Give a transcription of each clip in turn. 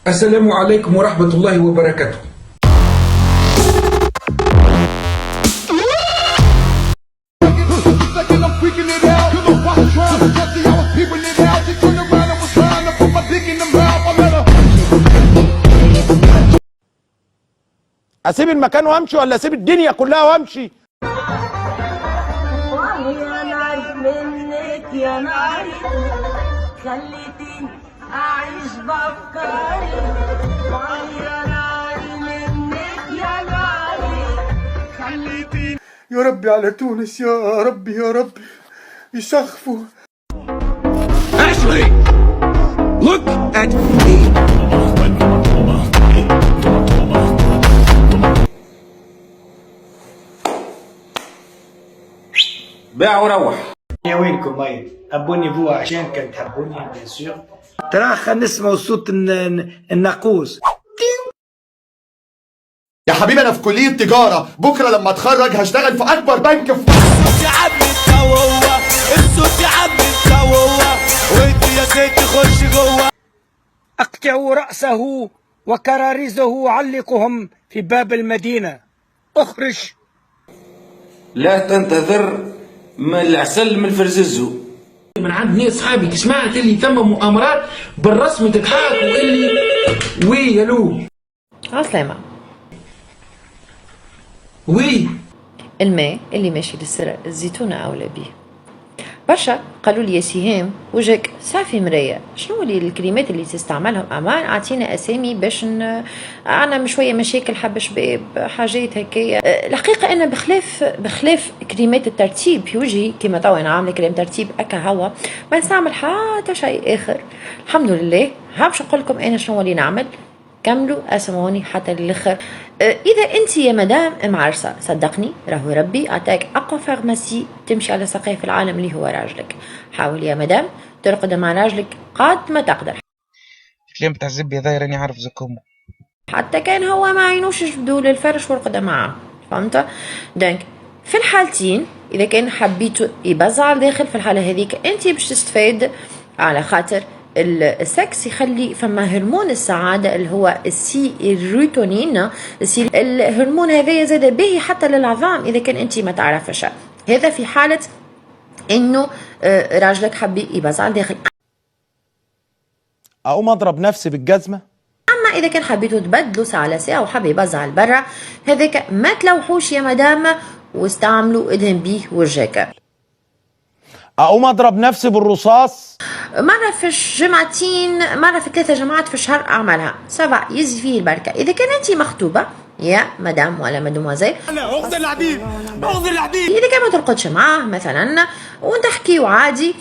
السلام عليكم ورحمة الله وبركاته. اسيب المكان وامشي ولا اسيب الدنيا كلها وامشي؟ يا نار منك يا نار، خليتني أعيش بأفكاري. يا نار منك يا نار، خليتني. يا ربي على تونس، يا ربي يا ربي يسخفوا. Ashley, look at me. باع وروح. يا وينكم ماي ابوني فو عشان كان تحبوني بيان سور. ترى خلينا نسمعوا صوت الناقوس. يا حبيبي انا في كلية تجارة، بكرة لما اتخرج هشتغل في اكبر بنك في الصوت يا عم انت وهو، الصوت يا عم انت وهو، وانت يا ست خش جوه. اقطعوا رأسه وكراريزه علقهم في باب المدينة. اخرج. لا تنتظر ما العسل من الفرززو. من عند ناس صحابي سمعت اللي ثم مؤامرات بالرسم تتحاك واللي وي يلو. عسلامة. وي الماء اللي ماشي للسرق الزيتونة أولى به. برشا قالوا لي يا سهام وجهك صافي مراية، شنو اللي الكلمات اللي تستعملهم؟ أمان أعطينا أسامي باش عنا شوية مشاكل حب شباب حاجات هكايا. الحقيقة أنا بخلاف كلمات الترتيب في وجهي كما توا أنا عاملة كلام ترتيب أكا هوا، ما نستعمل حتى شيء آخر. الحمد لله. باش نقول لكم أنا شنو اللي نعمل، كملوا اسمعوني حتى للاخر. اذا انت يا مدام معرسه صدقني راهو ربي اعطاك اقوى فارماسي تمشي على ساقيه في العالم اللي هو راجلك. حاول يا مدام ترقد مع راجلك قد ما تقدر. الكلام بتاع الزبي هذا راني عارف زكومو، حتى كان هو ما عينوش جبدوا للفرش ورقد معاه، فهمت؟ دونك في الحالتين اذا كان حبيتوا يبزع داخل في الحاله هذيك انت باش تستفاد، على خاطر السكس يخلي فما هرمون السعادة اللي هو السيروتونين. الهرمون هذا زاد به حتى للعظام إذا كان أنت ما تعرفش، هذا في حالة إنه راجلك حبي يبزع داخل. اقوم اضرب نفسي بالجزمة؟ أما إذا كان حبيتوا تبدلوا ساعة على ساعة وحب يبزع لبرا، هذاك ما تلوحوش يا مدام واستعملوا ادهن بيه وجهك. اقوم اضرب نفسي بالرصاص؟ مرة في الجمعتين، مرة في 3 جمعات في الشهر أعملها سبع يزي فيه البركة. إذا كان أنت مخطوبة يا مدام ولا مدموزيل، اخذ العبيد اخذ العبيد. إذا كان ما ترقدش معاه مثلا وانت حكيو عادي،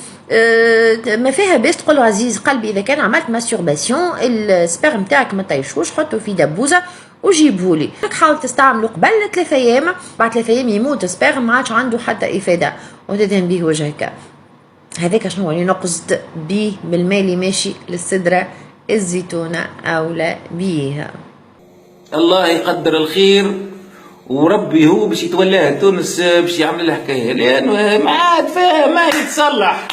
ما فيها باش تقول عزيز قلبي إذا كان عملت ماستورباسيون السبرم تاعك ما طيشوش حطه في دبوزة وجيبهولي. حاول تستعمله قبل 3 أيام، بعد 3 أيام يموت السبرم ما عادش عنده حتى إفادة وتدهن به وجهك. هذاك شنو اللي نقصد بيه بالماء اللي ماشي للسدرة الزيتونة أولى بيها. الله يقدر الخير وربي هو باش يتولاها تونس باش يعمل لها حكايه، لانه ما عاد فيها ما يتصلح.